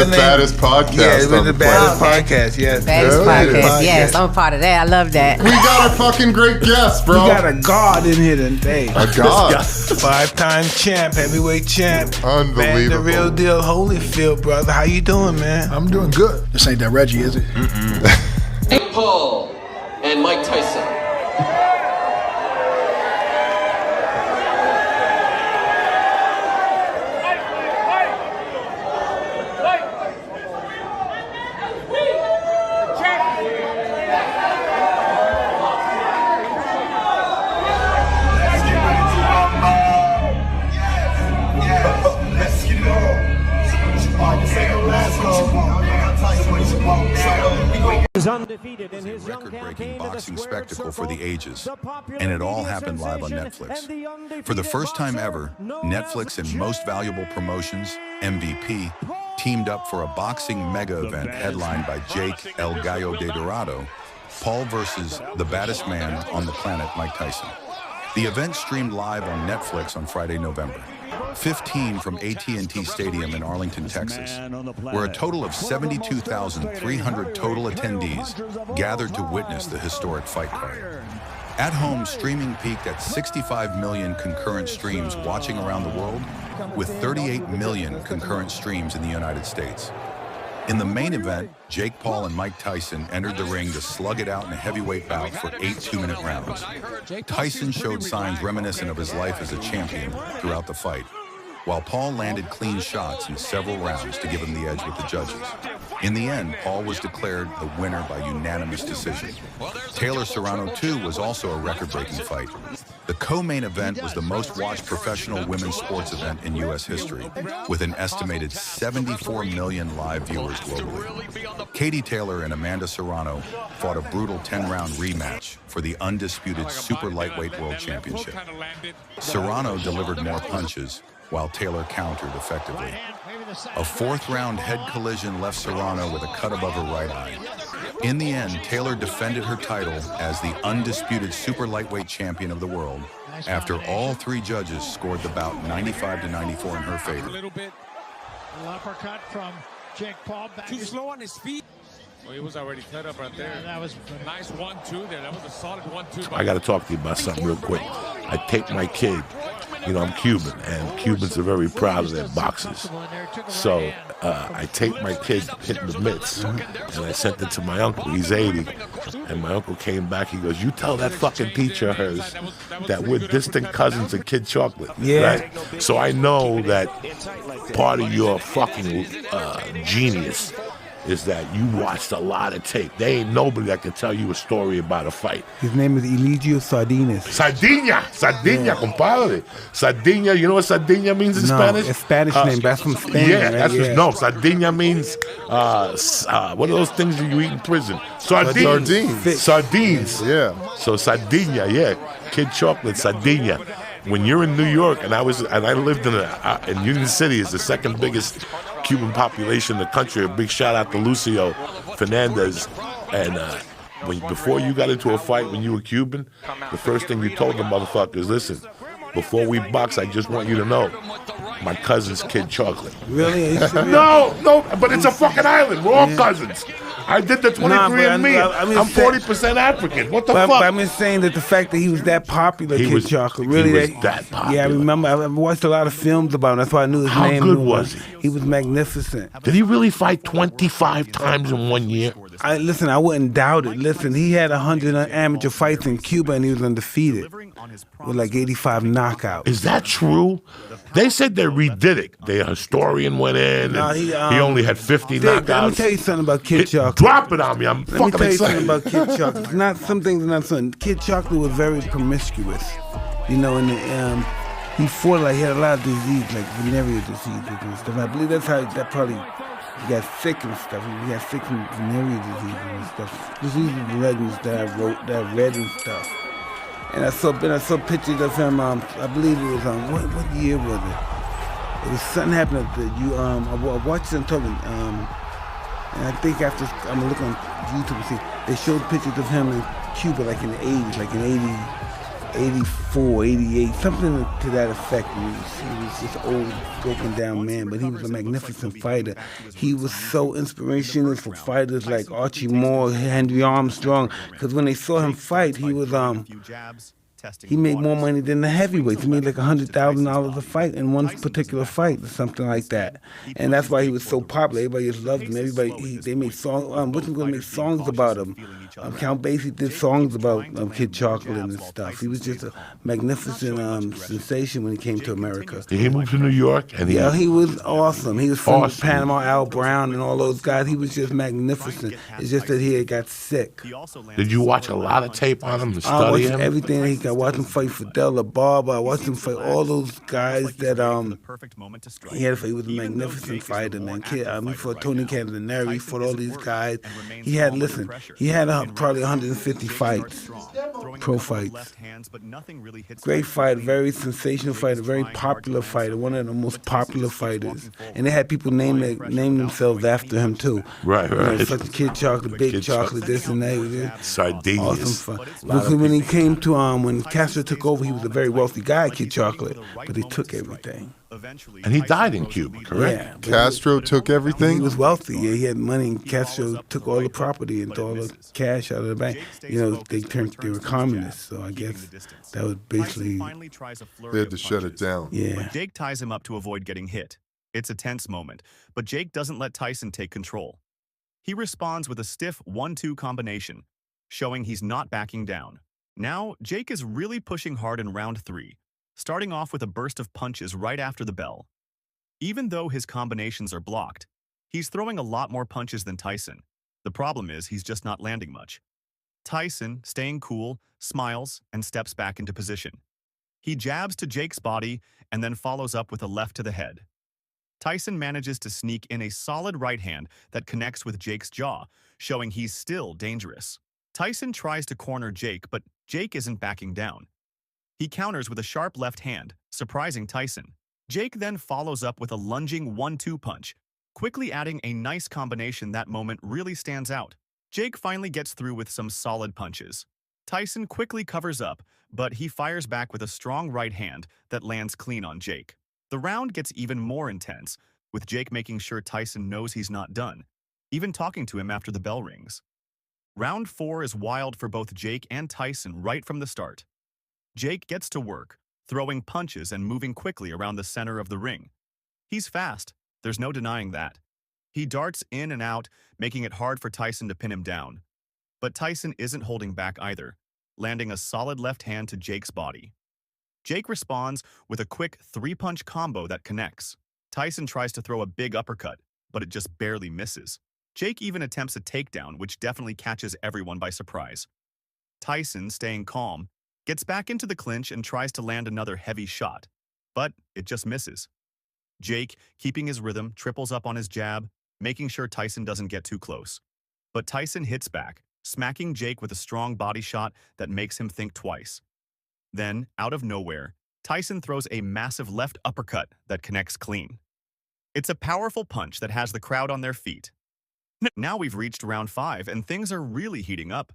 the baddest podcast. Yeah, it's the baddest podcast. Yes, baddest podcast. Yes, I'm a part of that. I love that. We got a fucking great guest, bro. We got a god in here today. A god. 5-time champ, heavyweight champ. Unbelievable. Man, the real deal, Holyfield, brother. How you doing, man? I'm doing good. This ain't that Reggie, is it? Jake Paul and Mike Tyson. Undefeated in his record-breaking boxing spectacle for the ages, and it all happened live on Netflix. For the first time ever, Netflix and Most Valuable Promotions, MVP, teamed up for a boxing mega event headlined by Jake El Gallo de Dorado, Paul versus the baddest man on the planet, Mike Tyson. The event streamed live on Netflix on Friday, November 15 from AT&T Stadium in Arlington, Texas, where a total of 72,300 total attendees gathered to witness the historic fight card. At home, streaming peaked at 65 million concurrent streams watching around the world, with 38 million concurrent streams in the United States. In the main event, Jake Paul and Mike Tyson entered the ring to slug it out in a heavyweight bout for 8 two-minute rounds. Tyson showed signs reminiscent of his life as a champion throughout the fight, while Paul landed clean shots in several rounds to give him the edge with the judges. In the end, Paul was declared the winner by unanimous decision. Taylor Serrano 2 was also a record-breaking fight. The co-main event was the most-watched professional women's sports event in U.S. history, with an estimated 74 million live viewers globally. Katie Taylor and Amanda Serrano fought a brutal 10-round rematch for the undisputed super lightweight world championship. Serrano delivered more punches, while Taylor countered effectively. A fourth-round head collision left Serrano with a cut above her right eye. In the end, Taylor defended her title as the undisputed super lightweight champion of the world after all three judges scored the bout 95-94 in her favor. A little bit, an uppercut from Jake Paul. Too slow on his feet. Well, he was already cut up right there. That was a nice 1-2 there. That was a solid 1-2. I got to talk to you about something real quick. I take my kid. You know, I'm Cuban, and Cubans are very proud of their boxers. So I take my kid hitting the mitts, and I sent it to my uncle. He's 80, and my uncle came back. He goes, "You tell that fucking teacher of hers that we're distant cousins of Kid Chocolate." Yeah. Right? So I know that part of your fucking genius is that you watched a lot of tape. There ain't nobody that can tell you a story about a fight. His name is Eligio Sardinas. Sardinia, compadre. Sardinia, you know what Sardinia means in Spanish? It's Spanish name. That's from Spain. Yeah, right? that's yeah. no. Sardinia means what are those things that you eat in prison? Sardines. Sardines. Yeah. So Sardinia, yeah. Kid Chocolate, Sardinia. When you're in New York, and I lived in Union City, is the second biggest Cuban population in the country. A big shout out to Lucio Fernandez. And before you got into a fight when you were Cuban, the first thing you told the motherfuckers, listen, before we box, I just want you to know, my cousin's Kid Chocolate. Really? No, but it's a fucking island. We're all cousins. I did the 23andMe. I'm 40% African. What the fuck? But I'm just saying that the fact that he was that popular, Kid Chocolate, really, he was that popular. Yeah, I remember. I watched a lot of films about him. That's why I knew his name. How good was he? He was magnificent. Did he really fight 25 times in 1 year? Listen, I wouldn't doubt it. Listen, he had 100 amateur fights in Cuba, and he was undefeated with like 85 knockouts. Is that true? They said they redid it. The historian went in, and he only had 50 knockouts. Let me tell you something about Kid Chocolate. Drop it on me. I'm fucking excited. Let me tell you something about Kid Chocolate. Some things are not something. Kid Chocolate was very promiscuous. You know, and he fought like he had a lot of disease, like venereal diseases and stuff. I believe that's how that probably he got sick and stuff. He got sick from venereal diseases and stuff. These are the legends that I wrote, that I read and stuff. And I saw pictures of him. I believe it was what year was it? It was something happened at I watched them talking. And I think after I'm gonna look on YouTube and see they showed pictures of him in Cuba, like in the 80s, like in 84, 88, something to that effect. He was just old, broken down man, but he was a magnificent fighter. He was so inspirational for fighters like Archie Moore, Henry Armstrong, because when they saw him fight, he made more money than the heavyweights. He made like $100,000 a fight in one particular fight or something like that. And that's why he was so popular. Everybody just loved him. They made songs. Wasn't going to make songs about him. Count Basie did songs about Kid Chocolate and stuff. He was just a magnificent sensation when he came to America. He moved to New York, and he was awesome. He was from Panama, Al Brown, and all those guys. He was just magnificent. It's just that he had got sick. Did you watch a lot of tape on him and study him? Everything. I watched him fight Fidel Barber. I watched him fight all those guys that he had. He was a magnificent fighter, man. He fought Tony Cantaneri. He fought all these guys. He had probably 150 fights, pro fights. Great fighter, very sensational fighter, very popular fighter, one of the most popular fighters. And they had people name themselves after him too. Right. Such a Kid Chocolate, Big Chocolate, this and that. Sardinians. Awesome fight. Because when he came to when Castro took over, he was a very wealthy guy, Kid Chocolate, but he took everything. And he died in Cuba, correct? Yeah. Castro took everything? He was wealthy. Yeah, he had money, and Castro took all the property and all the cash out of the bank. They were communists, so I guess that was basically... They had to shut it down. Yeah. But Jake ties him up to avoid getting hit. It's a tense moment, but Jake doesn't let Tyson take control. He responds with a stiff 1-2 combination, showing he's not backing down. Now, Jake is really pushing hard in round 3, starting off with a burst of punches right after the bell. Even though his combinations are blocked, he's throwing a lot more punches than Tyson. The problem is he's just not landing much. Tyson, staying cool, smiles and steps back into position. He jabs to Jake's body and then follows up with a left to the head. Tyson manages to sneak in a solid right hand that connects with Jake's jaw, showing he's still dangerous. Tyson tries to corner Jake, but Jake isn't backing down. He counters with a sharp left hand, surprising Tyson. Jake then follows up with a lunging 1-2 punch, quickly adding a nice combination that moment really stands out. Jake finally gets through with some solid punches. Tyson quickly covers up, but he fires back with a strong right hand that lands clean on Jake. The round gets even more intense, with Jake making sure Tyson knows he's not done, even talking to him after the bell rings. Round 4 is wild for both Jake and Tyson right from the start. Jake gets to work, throwing punches and moving quickly around the center of the ring. He's fast, there's no denying that. He darts in and out, making it hard for Tyson to pin him down. But Tyson isn't holding back either, landing a solid left hand to Jake's body. Jake responds with a quick 3-punch combo that connects. Tyson tries to throw a big uppercut, but it just barely misses. Jake even attempts a takedown, which definitely catches everyone by surprise. Tyson, staying calm, gets back into the clinch and tries to land another heavy shot, but it just misses. Jake, keeping his rhythm, triples up on his jab, making sure Tyson doesn't get too close. But Tyson hits back, smacking Jake with a strong body shot that makes him think twice. Then, out of nowhere, Tyson throws a massive left uppercut that connects clean. It's a powerful punch that has the crowd on their feet. Now we've reached round 5 and things are really heating up.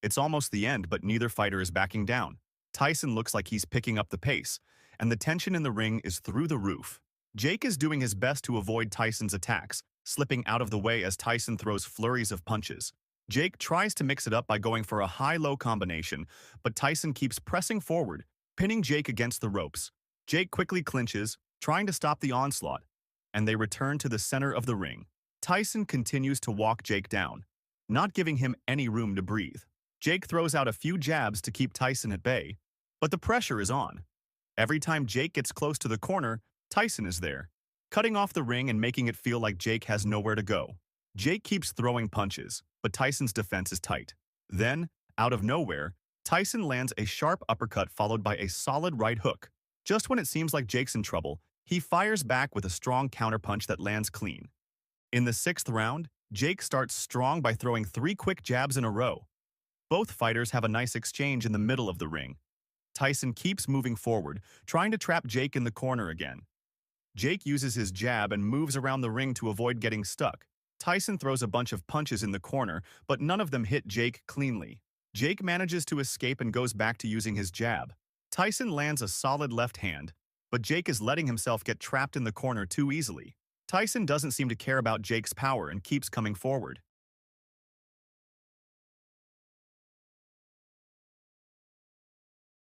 It's almost the end, but neither fighter is backing down. Tyson looks like he's picking up the pace, and the tension in the ring is through the roof. Jake is doing his best to avoid Tyson's attacks, slipping out of the way as Tyson throws flurries of punches. Jake tries to mix it up by going for a high-low combination, but Tyson keeps pressing forward, pinning Jake against the ropes. Jake quickly clinches, trying to stop the onslaught, and they return to the center of the ring. Tyson continues to walk Jake down, not giving him any room to breathe. Jake throws out a few jabs to keep Tyson at bay, but the pressure is on. Every time Jake gets close to the corner, Tyson is there, cutting off the ring and making it feel like Jake has nowhere to go. Jake keeps throwing punches, but Tyson's defense is tight. Then, out of nowhere, Tyson lands a sharp uppercut followed by a solid right hook. Just when it seems like Jake's in trouble, he fires back with a strong counterpunch that lands clean. In the 6th round, Jake starts strong by throwing 3 quick jabs in a row. Both fighters have a nice exchange in the middle of the ring. Tyson keeps moving forward, trying to trap Jake in the corner again. Jake uses his jab and moves around the ring to avoid getting stuck. Tyson throws a bunch of punches in the corner, but none of them hit Jake cleanly. Jake manages to escape and goes back to using his jab. Tyson lands a solid left hand, but Jake is letting himself get trapped in the corner too easily. Tyson doesn't seem to care about Jake's power and keeps coming forward.